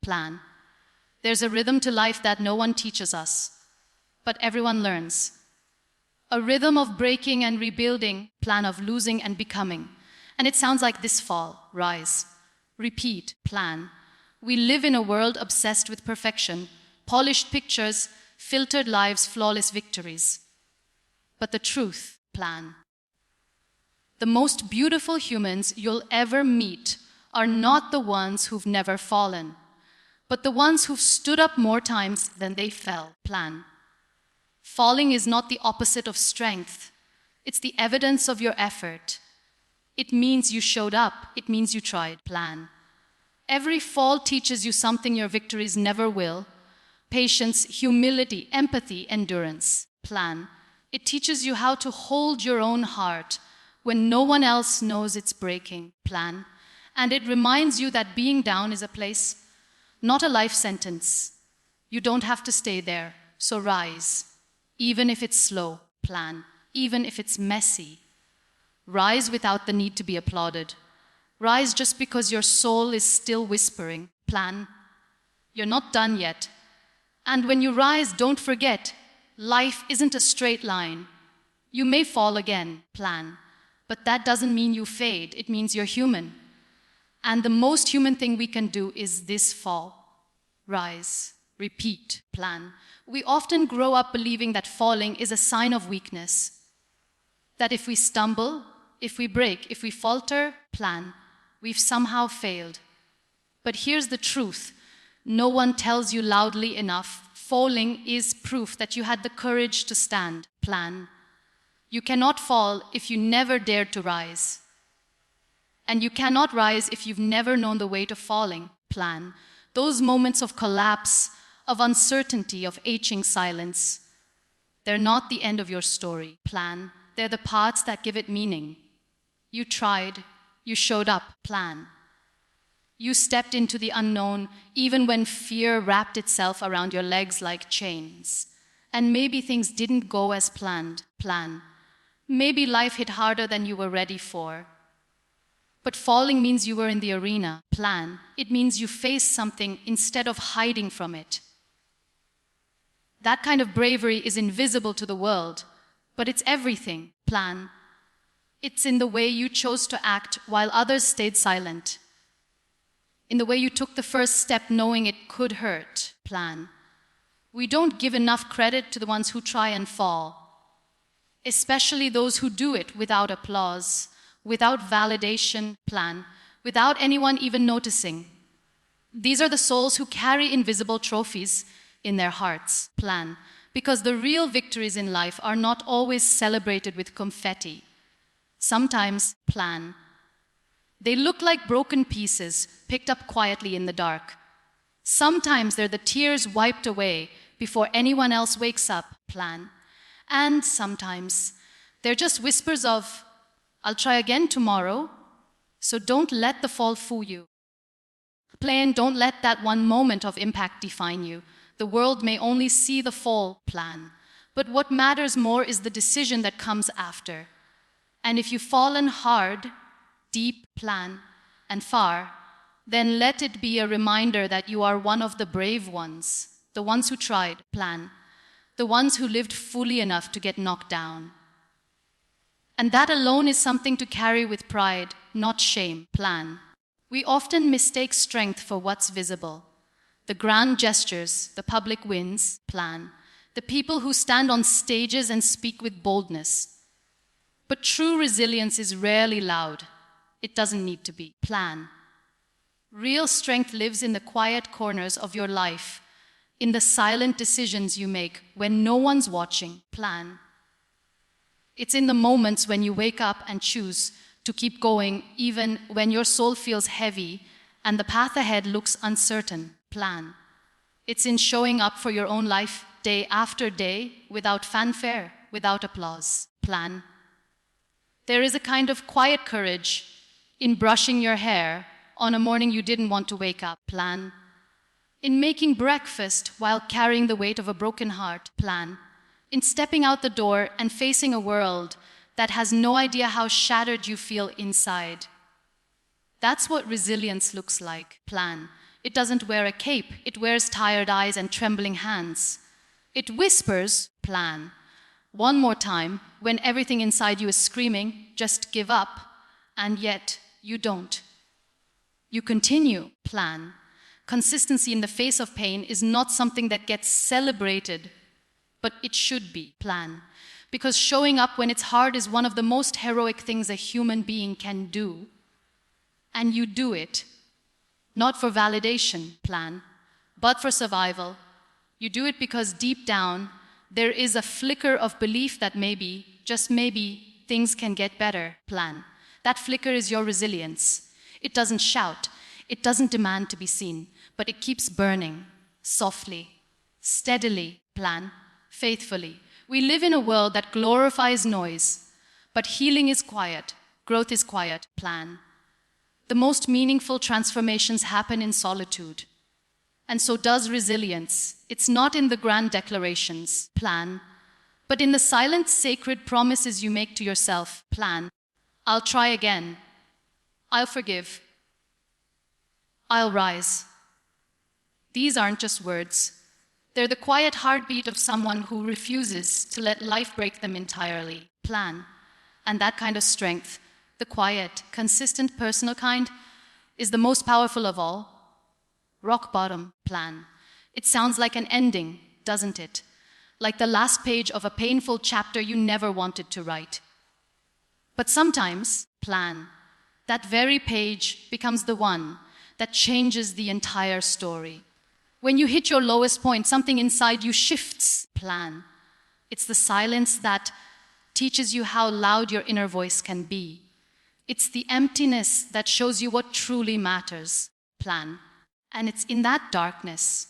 plan. There's a rhythm to life that no one teaches us, but everyone learns. A rhythm of breaking and rebuilding, plan of losing and becoming. And it sounds like this fall: rise, repeat, plan. We live in a world obsessed with perfection, polished pictures, filtered lives, flawless victories. But the truth, plan. The most beautiful humans you'll ever meet are not the ones who've never fallen, but the ones who've stood up more times than they fell, plan. Falling is not the opposite of strength. It's the evidence of your effort. It means you showed up. It means you tried, plan. Every fall teaches you something your victories never will: patience, humility, empathy, endurance, plan. It teaches you how to hold your own heart when no one else knows it's breaking, plan. And it reminds you that being down is a place, not a life sentence. You don't have to stay there, so rise. Even if it's slow, plan. Even if it's messy. Rise without the need to be applauded. Rise just because your soul is still whispering, plan. You're not done yet. And when you rise, don't forget, life isn't a straight line. You may fall again, plan. But that doesn't mean you fade. It means you're human. And the most human thing we can do is this fall: rise, repeat, plan. We often grow up believing that falling is a sign of weakness. That if we stumble, if we break, if we falter, plan, we've somehow failed. But here's the truth. No one tells you loudly enough. Falling is proof that you had the courage to stand, plan. You cannot fall if you never dared to rise. And you cannot rise if you've never known the weight of falling, plan. Those moments of collapse, of uncertainty, of aching silence, they're not the end of your story, plan. They're the parts that give it meaning. You tried, you showed up, plan. You stepped into the unknown even when fear wrapped itself around your legs like chains. And maybe things didn't go as planned, plan. Maybe life hit harder than you were ready for. But falling means you were in the arena, plan. It means you faced something instead of hiding from it. That kind of bravery is invisible to the world, but it's everything, plan. It's in the way you chose to act while others stayed silent. In the way you took the first step knowing it could hurt, plan. We don't give enough credit to the ones who try and fall, especially those who do it without applause, without validation, plan, without anyone even noticing. These are the souls who carry invisible trophies in their hearts, plan, because the real victories in life are not always celebrated with confetti. Sometimes, plan. They look like broken pieces picked up quietly in the dark. Sometimes they're the tears wiped away before anyone else wakes up, plan. And sometimes they're just whispers of, "I'll try again tomorrow." So don't let the fall fool you. Plain, don't let that one moment of impact define you. The world may only see the fall, plan. But what matters more is the decision that comes after. And if you've fallen hard, deep, plan, and far, then let it be a reminder that you are one of the brave ones, the ones who tried, plan, the ones who lived fully enough to get knocked down. And that alone is something to carry with pride, not shame, plan. We often mistake strength for what's visible. The grand gestures, the public wins, plan. The people who stand on stages and speak with boldness. But true resilience is rarely loud. It doesn't need to be, plan. Real strength lives in the quiet corners of your life, in the silent decisions you make when no one's watching, plan. It's in the moments when you wake up and choose to keep going even when your soul feels heavy and the path ahead looks uncertain, plan. It's in showing up for your own life day after day without fanfare, without applause, plan. There is a kind of quiet courage in brushing your hair on a morning you didn't want to wake up, plan. In making breakfast while carrying the weight of a broken heart, plan. In stepping out the door and facing a world that has no idea how shattered you feel inside. That's what resilience looks like, plan. It doesn't wear a cape, it wears tired eyes and trembling hands. It whispers, plan. One more time, when everything inside you is screaming, just give up, and yet you don't. You continue, plan. Consistency in the face of pain is not something that gets celebrated, but it should be, plan. Because showing up when it's hard is one of the most heroic things a human being can do. And you do it, not for validation, plan, but for survival. You do it because deep down, there is a flicker of belief that maybe, just maybe, things can get better, plan. That flicker is your resilience. It doesn't shout, it doesn't demand to be seen, but it keeps burning, softly, steadily, plan, faithfully. We live in a world that glorifies noise, but healing is quiet, growth is quiet, plan. The most meaningful transformations happen in solitude. And so does resilience. It's not in the grand declarations, plan, but in the silent, sacred promises you make to yourself, plan. I'll try again. I'll forgive. I'll rise. These aren't just words. They're the quiet heartbeat of someone who refuses to let life break them entirely, plan. And that kind of strength, the quiet, consistent, personal kind, is the most powerful of all. Rock bottom, plan. It sounds like an ending, doesn't it? Like the last page of a painful chapter you never wanted to write. But sometimes, plan, that very page becomes the one that changes the entire story. When you hit your lowest point, something inside you shifts, plan. It's the silence that teaches you how loud your inner voice can be. It's the emptiness that shows you what truly matters, plan. And it's in that darkness,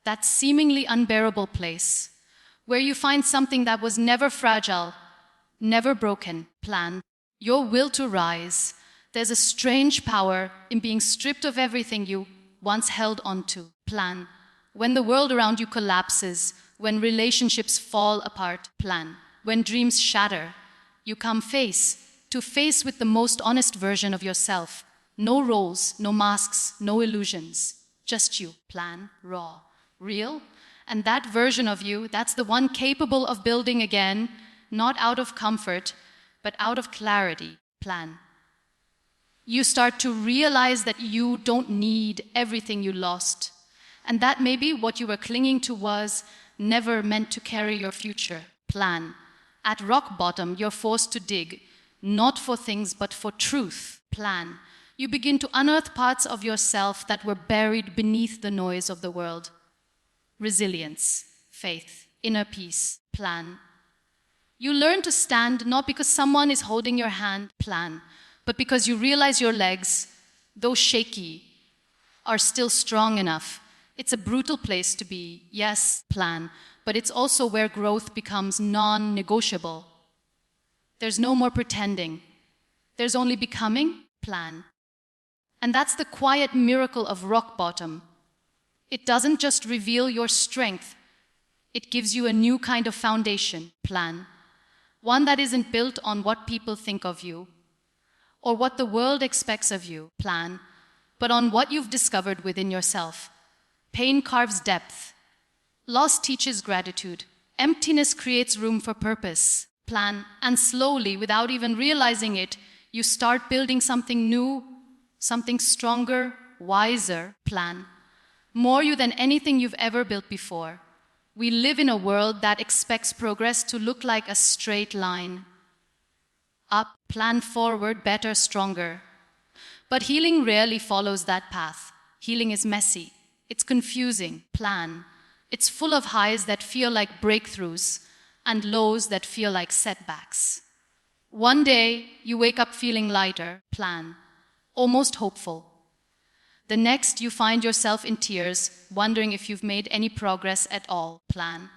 that seemingly unbearable place, where you find something that was never fragile, never broken, plan. Your will to rise. There's a strange power in being stripped of everything you once held onto, plan. When the world around you collapses, when relationships fall apart, plan. When dreams shatter, you come face to face with the most honest version of yourself. No roles, no masks, no illusions. Just you, plan, raw, real. And that version of you, that's the one capable of building again, not out of comfort, but out of clarity, plan. You start to realize that you don't need everything you lost, and that maybe what you were clinging to was never meant to carry your future, plan. At rock bottom, you're forced to dig, not for things, but for truth, plan. You begin to unearth parts of yourself that were buried beneath the noise of the world. Resilience, faith, inner peace, plan. You learn to stand not because someone is holding your hand, plan, but because you realize your legs, though shaky, are still strong enough. It's a brutal place to be, yes, plan, but it's also where growth becomes non-negotiable. There's no more pretending. There's only becoming, plan. And that's the quiet miracle of rock bottom. It doesn't just reveal your strength, it gives you a new kind of foundation, plan. One that isn't built on what people think of you, or what the world expects of you, plan, but on what you've discovered within yourself. Pain carves depth. Loss teaches gratitude. Emptiness creates room for purpose, plan. And slowly, without even realizing it, you start building something new, something stronger, wiser, plan. More you than anything you've ever built before. We live in a world that expects progress to look like a straight line. Up, plan forward, better, stronger. But healing rarely follows that path. Healing is messy. It's confusing, plan. It's full of highs that feel like breakthroughs and lows that feel like setbacks. One day, you wake up feeling lighter, plan, almost hopeful. The next, you find yourself in tears, wondering if you've made any progress at all, plan.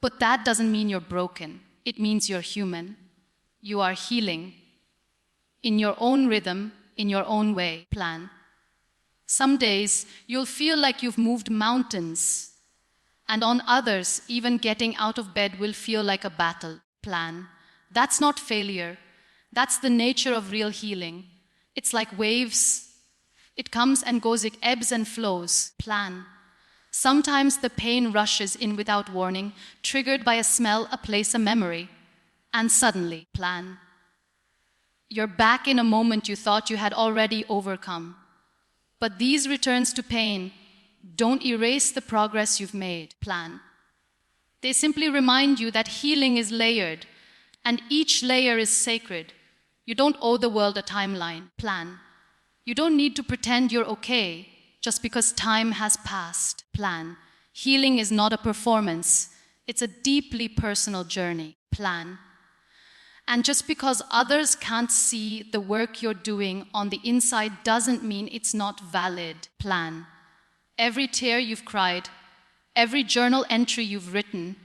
But that doesn't mean you're broken. It means you're human. You are healing. In your own rhythm, in your own way, plan. Some days, you'll feel like you've moved mountains. And on others, even getting out of bed will feel like a battle, plan. That's not failure. That's the nature of real healing. It's like waves It comes and goes, it ebbs and flows. Plan. Sometimes the pain rushes in without warning, triggered by a smell, a place, a memory. And suddenly, plan. You're back in a moment you thought you had already overcome. But these returns to pain don't erase the progress you've made. Plan. They simply remind you that healing is layered, and each layer is sacred. You don't owe the world a timeline. Plan. You don't need to pretend you're okay just because time has passed. Plan. Healing is not a performance. It's a deeply personal journey. Plan. And just because others can't see the work you're doing on the inside doesn't mean it's not valid. Plan. Every tear you've cried, every journal entry you've written,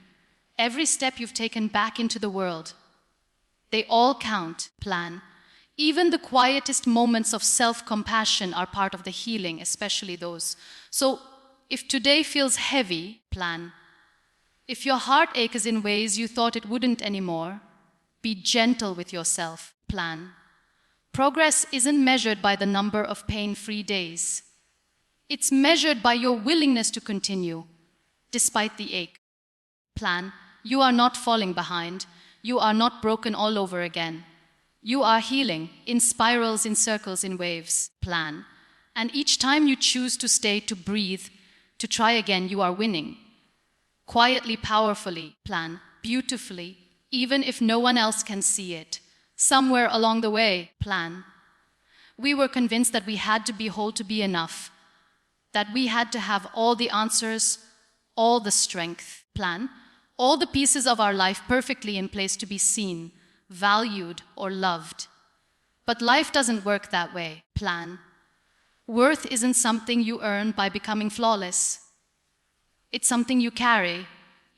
every step you've taken back into the world, they all count. Plan. Even the quietest moments of self-compassion are part of the healing, especially those. So if today feels heavy, plan. If your heart aches in ways you thought it wouldn't anymore, be gentle with yourself. Plan. Progress isn't measured by the number of pain-free days. It's measured by your willingness to continue, despite the ache. Plan. You are not falling behind. You are not broken all over again. You are healing, in spirals, in circles, in waves. Plan. And each time you choose to stay, to breathe, to try again, you are winning. Quietly, powerfully. Plan. Beautifully, even if no one else can see it. Somewhere along the way. Plan. We were convinced that we had to be whole to be enough, that we had to have all the answers, all the strength. Plan. All the pieces of our life perfectly in place to be seen, valued, or loved. But life doesn't work that way. Plan. Worth isn't something you earn by becoming flawless. It's something you carry,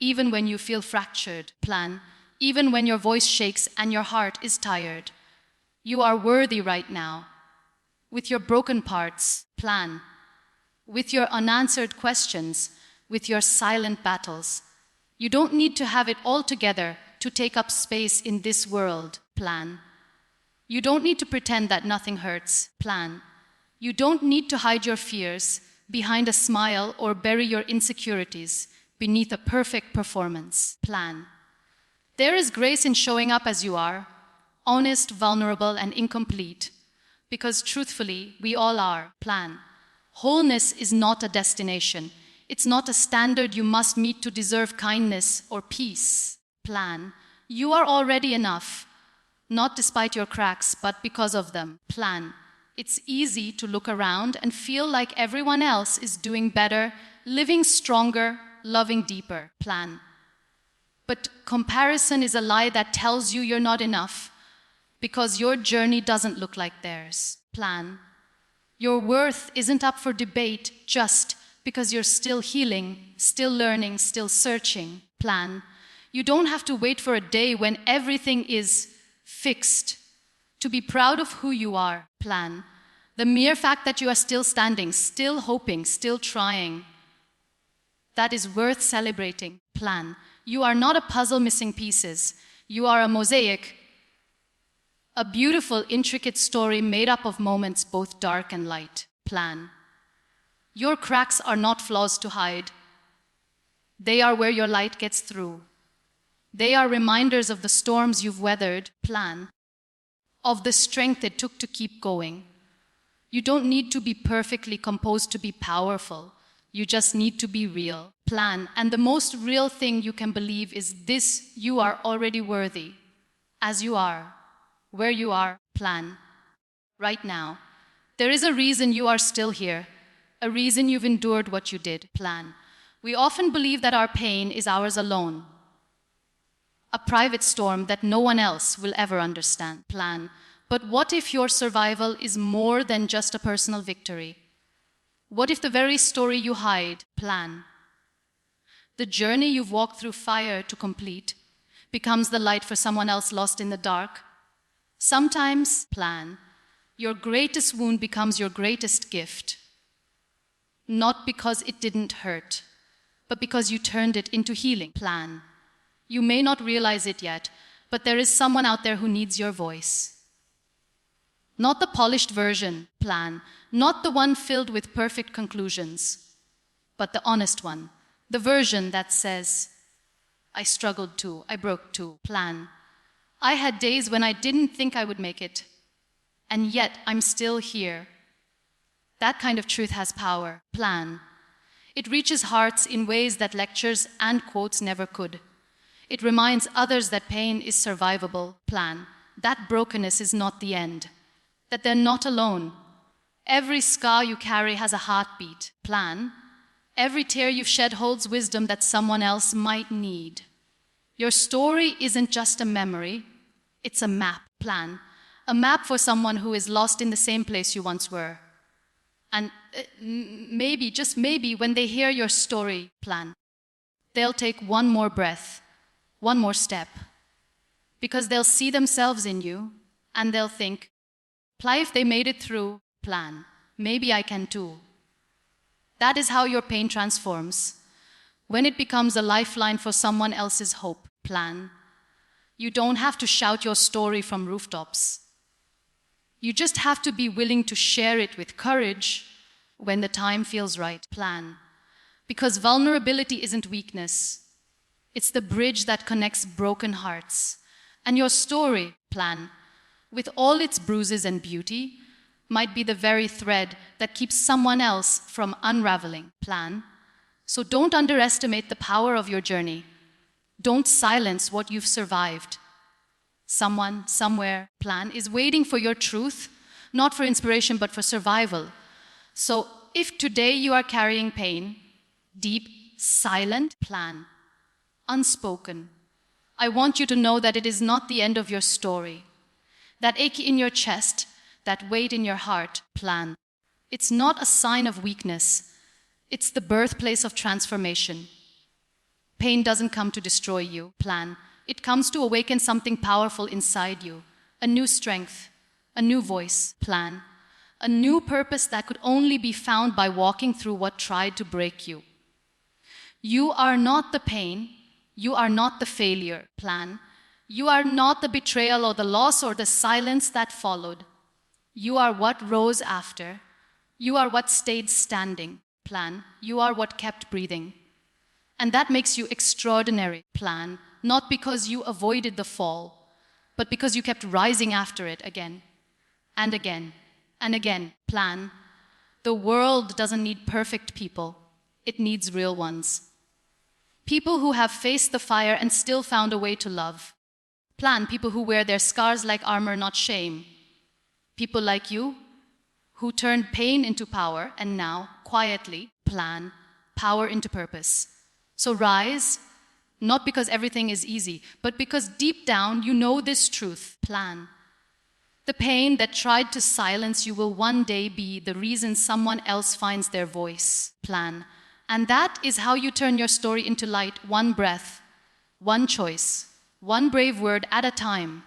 even when you feel fractured. Plan. Even when your voice shakes and your heart is tired. You are worthy right now. With your broken parts. Plan. With your unanswered questions, with your silent battles. You don't need to have it all together to take up space in this world. Plan. You don't need to pretend that nothing hurts. Plan. You don't need to hide your fears behind a smile or bury your insecurities beneath a perfect performance. Plan. There is grace in showing up as you are, honest, vulnerable, and incomplete, because truthfully, we all are. Plan. Wholeness is not a destination. It's not a standard you must meet to deserve kindness or peace. Plan. You are already enough, not despite your cracks, but because of them. Plan. It's easy to look around and feel like everyone else is doing better, living stronger, loving deeper. Plan. But comparison is a lie that tells you you're not enough because your journey doesn't look like theirs. Plan. Your worth isn't up for debate just because you're still healing, still learning, still searching. Plan. You don't have to wait for a day when everything is fixed to be proud of who you are. Plan. The mere fact that you are still standing, still hoping, still trying, that is worth celebrating. Plan. You are not a puzzle missing pieces. You are a mosaic, a beautiful, intricate story made up of moments both dark and light. Plan. Your cracks are not flaws to hide. They are where your light gets through. They are reminders of the storms you've weathered. Plan. Of the strength it took to keep going. You don't need to be perfectly composed to be powerful. You just need to be real. Plan. And the most real thing you can believe is this: you are already worthy. As you are. Where you are. Plan. Right now. There is a reason you are still here. A reason you've endured what you did. Plan. We often believe that our pain is ours alone. A private storm that no one else will ever understand. Plan. But what if your survival is more than just a personal victory? What if the very story you hide, plan, the journey you've walked through fire to complete, becomes the light for someone else lost in the dark? Sometimes, plan, your greatest wound becomes your greatest gift. Not because it didn't hurt, but because you turned it into healing. Plan. You may not realize it yet, but there is someone out there who needs your voice. Not the polished version, plan. Not the one filled with perfect conclusions, but the honest one. The version that says, I struggled too, I broke too, plan. I had days when I didn't think I would make it, and yet I'm still here. That kind of truth has power, plan. It reaches hearts in ways that lectures and quotes never could. It reminds others that pain is survivable, plan. That brokenness is not the end, that they're not alone. Every scar you carry has a heartbeat, plan. Every tear you've shed holds wisdom that someone else might need. Your story isn't just a memory, it's a map, plan. A map for someone who is lost in the same place you once were. And maybe, just maybe, when they hear your story, plan, they'll take one more breath, one more step. Because they'll see themselves in you, and they'll think, Ply, if they made it through, plan, maybe I can too. That is how your pain transforms. When it becomes a lifeline for someone else's hope, plan. You don't have to shout your story from rooftops. You just have to be willing to share it with courage when the time feels right, plan. Because vulnerability isn't weakness. It's the bridge that connects broken hearts. And your story, plan, with all its bruises and beauty, might be the very thread that keeps someone else from unraveling, plan. So don't underestimate the power of your journey. Don't silence what you've survived. Someone, somewhere, plan, is waiting for your truth, not for inspiration, but for survival. So if today you are carrying pain, deep, silent, plan, unspoken, I want you to know that it is not the end of your story. That ache in your chest, that weight in your heart, plan. It's not a sign of weakness. It's the birthplace of transformation. Pain doesn't come to destroy you, plan. It comes to awaken something powerful inside you. A new strength, a new voice, plan. A new purpose that could only be found by walking through what tried to break you. You are not the pain. You are not the failure, plan. You are not the betrayal or the loss or the silence that followed. You are what rose after. You are what stayed standing, plan. You are what kept breathing. And that makes you extraordinary, plan, not because you avoided the fall, but because you kept rising after it again, and again, and again, plan. The world doesn't need perfect people. It needs real ones. People who have faced the fire and still found a way to love. Plan, people who wear their scars like armor, not shame. People like you, who turned pain into power and now, quietly, plan, power into purpose. So rise, not because everything is easy, but because deep down you know this truth, plan. The pain that tried to silence you will one day be the reason someone else finds their voice, plan. And that is how you turn your story into light, one breath, one choice, one brave word at a time.